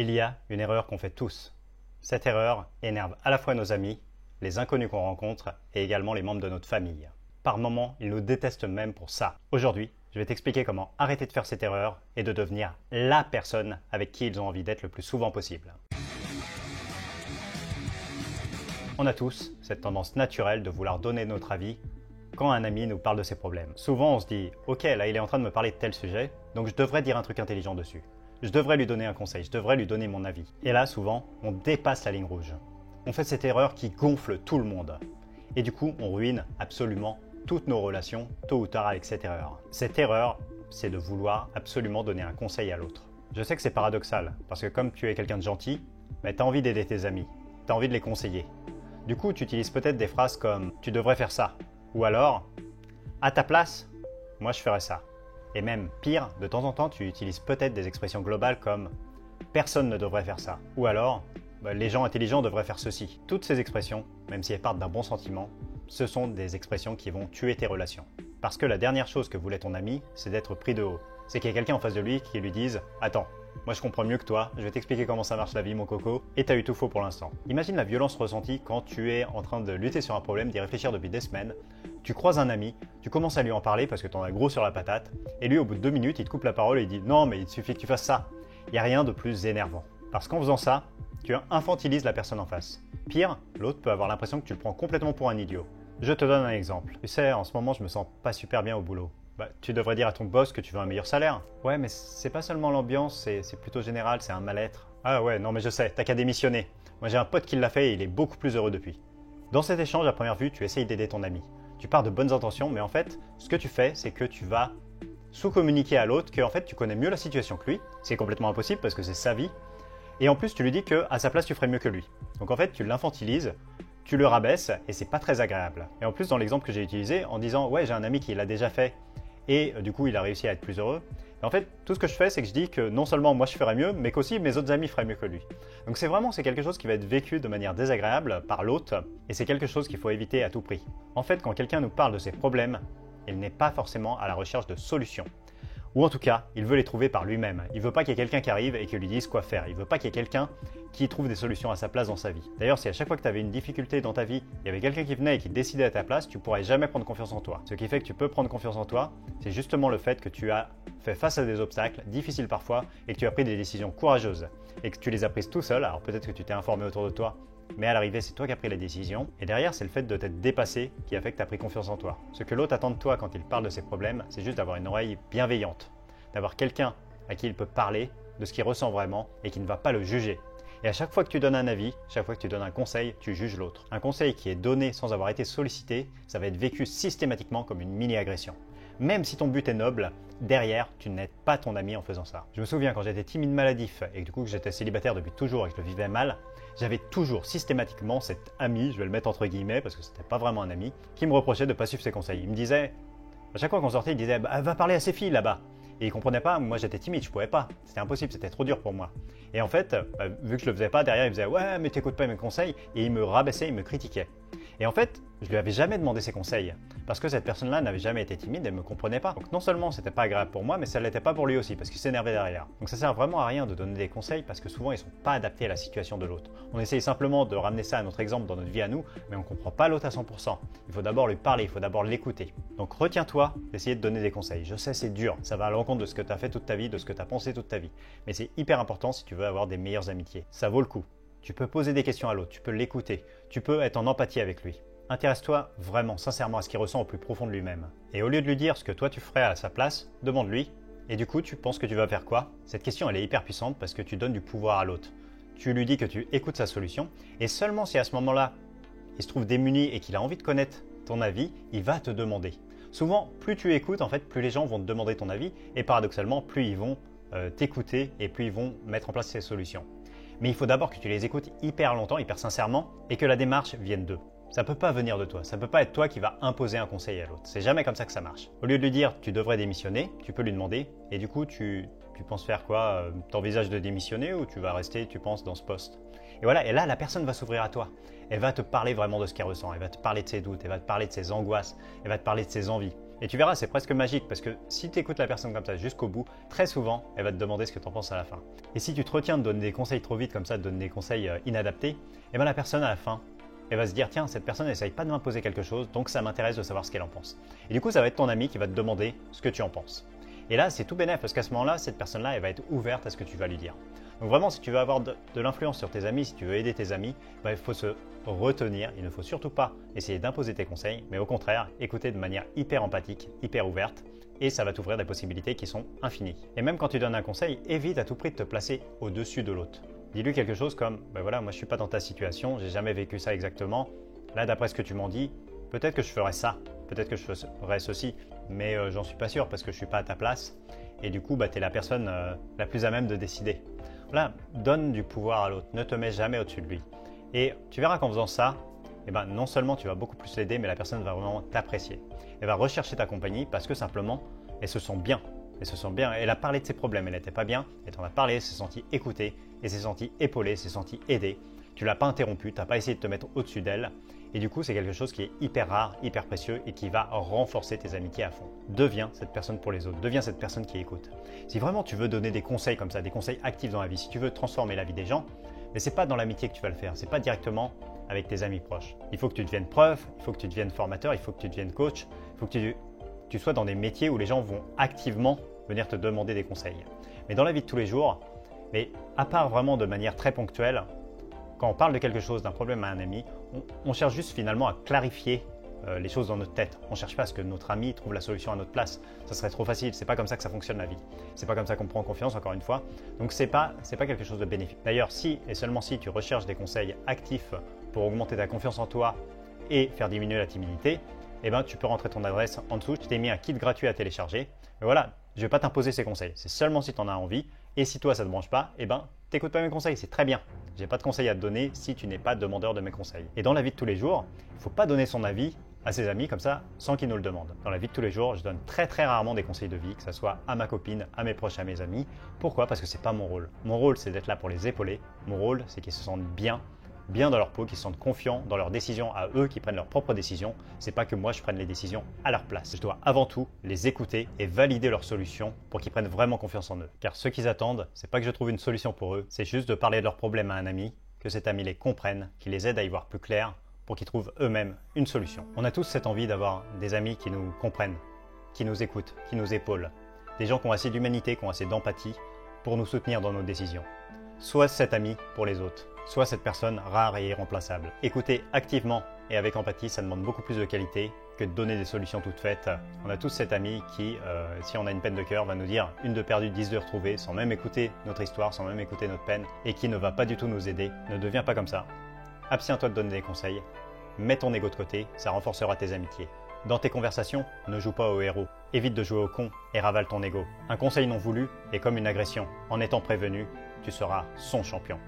Il y a une erreur qu'on fait tous. Cette erreur énerve à la fois nos amis, les inconnus qu'on rencontre et également les membres de notre famille. Par moments, ils nous détestent même pour ça. Aujourd'hui, je vais t'expliquer comment arrêter de faire cette erreur et de devenir la personne avec qui ils ont envie d'être le plus souvent possible. On a tous cette tendance naturelle de vouloir donner notre avis quand un ami nous parle de ses problèmes. Souvent, on se dit « Ok, là, il est en train de me parler de tel sujet, donc je devrais dire un truc intelligent dessus. Je devrais lui donner un conseil, je devrais lui donner mon avis. » Et là, souvent, on dépasse la ligne rouge. On fait cette erreur qui gonfle tout le monde. Et du coup, on ruine absolument toutes nos relations, tôt ou tard, avec cette erreur. Cette erreur, c'est de vouloir absolument donner un conseil à l'autre. Je sais que c'est paradoxal, parce que comme tu es quelqu'un de gentil, tu as envie d'aider tes amis, tu as envie de les conseiller. Du coup, tu utilises peut-être des phrases comme « tu devrais faire ça » ou alors « à ta place, moi je ferais ça ». Et même pire, de temps en temps, tu utilises peut-être des expressions globales comme « personne ne devrait faire ça » ou alors « les gens intelligents devraient faire ceci ». Toutes ces expressions, même si elles partent d'un bon sentiment, ce sont des expressions qui vont tuer tes relations. Parce que la dernière chose que voulait ton ami, c'est d'être pris de haut. C'est qu'il y a quelqu'un en face de lui qui lui dise « attends, moi je comprends mieux que toi, je vais t'expliquer comment ça marche la vie mon coco, et t'as eu tout faux pour l'instant ». Imagine la violence ressentie quand tu es en train de lutter sur un problème, d'y réfléchir depuis des semaines, tu croises un ami, tu commences à lui en parler parce que t'en as gros sur la patate, et lui au bout de 2 minutes il te coupe la parole et il dit « non mais il suffit que tu fasses ça ». Il n'y a rien de plus énervant. Parce qu'en faisant ça, tu infantilises la personne en face. Pire, l'autre peut avoir l'impression que tu le prends complètement pour un idiot. Je te donne un exemple. Tu sais, en ce moment je me sens pas super bien au boulot. Tu devrais dire à ton boss que tu veux un meilleur salaire. Ouais, mais c'est pas seulement l'ambiance, c'est plutôt général, c'est un mal-être. Ah ouais, non mais je sais, t'as qu'à démissionner. Moi j'ai un pote qui l'a fait et il est beaucoup plus heureux depuis. Dans cet échange, à première vue, tu essayes d'aider ton ami. Tu pars de bonnes intentions, mais en fait, ce que tu fais, c'est que tu vas sous-communiquer à l'autre que en fait, tu connais mieux la situation que lui. C'est complètement impossible parce que c'est sa vie. Et en plus, tu lui dis qu'à sa place, tu ferais mieux que lui. Donc en fait, tu l'infantilises, tu le rabaisses et c'est pas très agréable. Et en plus, dans l'exemple que j'ai utilisé, en disant « ouais, j'ai un ami qui l'a déjà fait », et du coup, il a réussi à être plus heureux. Et en fait, tout ce que je fais, c'est que je dis que non seulement moi je ferais mieux, mais qu'aussi mes autres amis feraient mieux que lui. Donc c'est quelque chose qui va être vécu de manière désagréable par l'autre, et c'est quelque chose qu'il faut éviter à tout prix. En fait, quand quelqu'un nous parle de ses problèmes, il n'est pas forcément à la recherche de solutions. Ou en tout cas, il veut les trouver par lui-même. Il ne veut pas qu'il y ait quelqu'un qui arrive et qui lui dise quoi faire. Il ne veut pas qu'il y ait quelqu'un qui trouve des solutions à sa place dans sa vie. D'ailleurs, si à chaque fois que tu avais une difficulté dans ta vie, il y avait quelqu'un qui venait et qui décidait à ta place, tu ne pourrais jamais prendre confiance en toi. Ce qui fait que tu peux prendre confiance en toi, c'est justement le fait que tu as fait face à des obstacles, difficiles parfois, et que tu as pris des décisions courageuses. Et que tu les as prises tout seul, alors peut-être que tu t'es informé autour de toi, mais à l'arrivée, c'est toi qui as pris la décision. Et derrière, c'est le fait de t'être dépassé qui a fait que tu as pris confiance en toi. Ce que l'autre attend de toi quand il parle de ses problèmes, c'est juste d'avoir une oreille bienveillante. D'avoir quelqu'un à qui il peut parler de ce qu'il ressent vraiment et qui ne va pas le juger. Et à chaque fois que tu donnes un avis, chaque fois que tu donnes un conseil, tu juges l'autre. Un conseil qui est donné sans avoir été sollicité, ça va être vécu systématiquement comme une mini-agression. Même si ton but est noble, derrière, tu n'aides pas ton ami en faisant ça. Je me souviens quand j'étais timide maladif et que du coup que j'étais célibataire depuis toujours et que je le vivais mal, j'avais toujours systématiquement cet ami, je vais le mettre entre guillemets parce que c'était pas vraiment un ami, qui me reprochait de ne pas suivre ses conseils. Il me disait, à chaque fois qu'on sortait, il disait va parler à ces filles là-bas. Et il comprenait pas, moi j'étais timide, je pouvais pas, c'était impossible, c'était trop dur pour moi. Et en fait, vu que je le faisais pas, derrière il faisait ouais mais t'écoutes pas mes conseils, et il me rabaissait, il me critiquait. Et en fait, je lui avais jamais demandé ses conseils, parce que cette personne-là n'avait jamais été timide et me comprenait pas. Donc non seulement c'était pas agréable pour moi, mais ça l'était pas pour lui aussi, parce qu'il s'énervait derrière. Donc ça sert vraiment à rien de donner des conseils, parce que souvent ils sont pas adaptés à la situation de l'autre. On essaye simplement de ramener ça à notre exemple dans notre vie à nous, mais on comprend pas l'autre à 100%. Il faut d'abord lui parler, il faut d'abord l'écouter. Donc retiens-toi d'essayer de donner des conseils. Je sais c'est dur, ça va à l'encontre de ce que tu as fait toute ta vie, de ce que tu as pensé toute ta vie. Mais c'est hyper important si tu veux avoir des meilleures amitiés. Ça vaut le coup. Tu peux poser des questions à l'autre, tu peux l'écouter, tu peux être en empathie avec lui. Intéresse-toi vraiment, sincèrement à ce qu'il ressent au plus profond de lui-même. Et au lieu de lui dire ce que toi tu ferais à sa place, demande-lui. Et du coup, tu penses que tu vas faire quoi? Cette question, elle est hyper puissante parce que tu donnes du pouvoir à l'autre. Tu lui dis que tu écoutes sa solution et seulement si à ce moment-là, il se trouve démuni et qu'il a envie de connaître ton avis, il va te demander. Souvent, plus tu écoutes, en fait, plus les gens vont te demander ton avis et paradoxalement, plus ils vont t'écouter et plus ils vont mettre en place ces solutions. Mais il faut d'abord que tu les écoutes hyper longtemps, hyper sincèrement et que la démarche vienne d'eux. Ça peut pas venir de toi, ça peut pas être toi qui va imposer un conseil à l'autre. C'est jamais comme ça que ça marche. Au lieu de lui dire tu devrais démissionner, tu peux lui demander et du coup tu penses faire quoi? T'envisages de démissionner ou tu vas rester, tu penses, dans ce poste? Et voilà, et là la personne va s'ouvrir à toi. Elle va te parler vraiment de ce qu'elle ressent, elle va te parler de ses doutes, elle va te parler de ses angoisses, elle va te parler de ses envies. Et tu verras, c'est presque magique parce que si tu écoutes la personne comme ça jusqu'au bout, très souvent, elle va te demander ce que tu en penses à la fin. Et si tu te retiens de donner des conseils trop vite comme ça, de donner des conseils inadaptés, et bien la personne à la fin, elle va se dire tiens, cette personne n'essaye pas de m'imposer quelque chose, donc ça m'intéresse de savoir ce qu'elle en pense. Et du coup, ça va être ton ami qui va te demander ce que tu en penses. Et là, c'est tout bénef parce qu'à ce moment-là, cette personne-là, elle va être ouverte à ce que tu vas lui dire. Donc vraiment, si tu veux avoir de l'influence sur tes amis, si tu veux aider tes amis, il faut se retenir. Il ne faut surtout pas essayer d'imposer tes conseils, mais au contraire, écouter de manière hyper empathique, hyper ouverte, et ça va t'ouvrir des possibilités qui sont infinies. Et même quand tu donnes un conseil, évite à tout prix de te placer au-dessus de l'autre. Dis-lui quelque chose comme voilà, moi je suis pas dans ta situation, j'ai jamais vécu ça exactement. Là, d'après ce que tu m'en dis, peut-être que je ferais ça, peut-être que je ferais ceci, mais j'en suis pas sûr parce que je suis pas à ta place. Et du coup, tu es la personne la plus à même de décider. Voilà, donne du pouvoir à l'autre, ne te mets jamais au-dessus de lui. Et tu verras qu'en faisant ça, non seulement tu vas beaucoup plus l'aider, mais la personne va vraiment t'apprécier. Elle va rechercher ta compagnie parce que simplement, elle se sent bien. Elle se sent bien, elle a parlé de ses problèmes, elle n'était pas bien, elle t'en a parlé, elle s'est sentie écoutée, elle s'est sentie épaulée, elle s'est sentie aidée. Tu l'as pas interrompue, tu n'as pas essayé de te mettre au-dessus d'elle. Et du coup, c'est quelque chose qui est hyper rare, hyper précieux et qui va renforcer tes amitiés à fond. Deviens cette personne pour les autres, deviens cette personne qui écoute. Si vraiment tu veux donner des conseils comme ça, des conseils actifs dans la vie, si tu veux transformer la vie des gens, mais c'est pas dans l'amitié que tu vas le faire, c'est pas directement avec tes amis proches. Il faut que tu deviennes prof, il faut que tu deviennes formateur, il faut que tu deviennes coach, il faut que tu sois dans des métiers où les gens vont activement venir te demander des conseils. Mais dans la vie de tous les jours, mais à part vraiment de manière très ponctuelle, quand on parle de quelque chose, d'un problème à un ami, on cherche juste finalement à clarifier les choses dans notre tête. On ne cherche pas à ce que notre ami trouve la solution à notre place. Ça serait trop facile. C'est pas comme ça que ça fonctionne la vie. C'est pas comme ça qu'on prend confiance, encore une fois. Donc c'est pas quelque chose de bénéfique. D'ailleurs, si et seulement si tu recherches des conseils actifs pour augmenter ta confiance en toi et faire diminuer la timidité, tu peux rentrer ton adresse en dessous. Je t'ai mis un kit gratuit à télécharger. Mais voilà, je ne vais pas t'imposer ces conseils. C'est seulement si tu en as envie. Et si toi, ça ne te branche pas, t'écoutes pas mes conseils. C'est très bien. Je n'ai pas de conseils à te donner si tu n'es pas demandeur de mes conseils. Et dans la vie de tous les jours, il ne faut pas donner son avis à ses amis comme ça sans qu'ils nous le demandent. Dans la vie de tous les jours, je donne très très rarement des conseils de vie, que ce soit à ma copine, à mes proches, à mes amis. Pourquoi? Parce que ce n'est pas mon rôle. Mon rôle, c'est d'être là pour les épauler. Mon rôle, c'est qu'ils se sentent bien dans leur peau, qu'ils se sentent confiants dans leurs décisions à eux, qu'ils prennent leurs propres décisions. C'est pas que moi je prenne les décisions à leur place. Je dois avant tout les écouter et valider leurs solutions pour qu'ils prennent vraiment confiance en eux. Car ce qu'ils attendent, c'est pas que je trouve une solution pour eux, c'est juste de parler de leurs problèmes à un ami, que cet ami les comprenne, qu'il les aide à y voir plus clair pour qu'ils trouvent eux-mêmes une solution. On a tous cette envie d'avoir des amis qui nous comprennent, qui nous écoutent, qui nous épaulent. Des gens qui ont assez d'humanité, qui ont assez d'empathie pour nous soutenir dans nos décisions. Sois cet ami pour les autres. Sois cette personne rare et irremplaçable. Écouter activement et avec empathie, ça demande beaucoup plus de qualité que de donner des solutions toutes faites. On a tous cet ami qui, si on a une peine de cœur, va nous dire une de perdue, 10 de retrouvée, sans même écouter notre histoire, sans même écouter notre peine, et qui ne va pas du tout nous aider. Ne deviens pas comme ça. Abstiens-toi de donner des conseils. Mets ton ego de côté, ça renforcera tes amitiés. Dans tes conversations, ne joue pas au héros. Évite de jouer au con et ravale ton ego. Un conseil non voulu est comme une agression. En étant prévenu, tu seras son champion.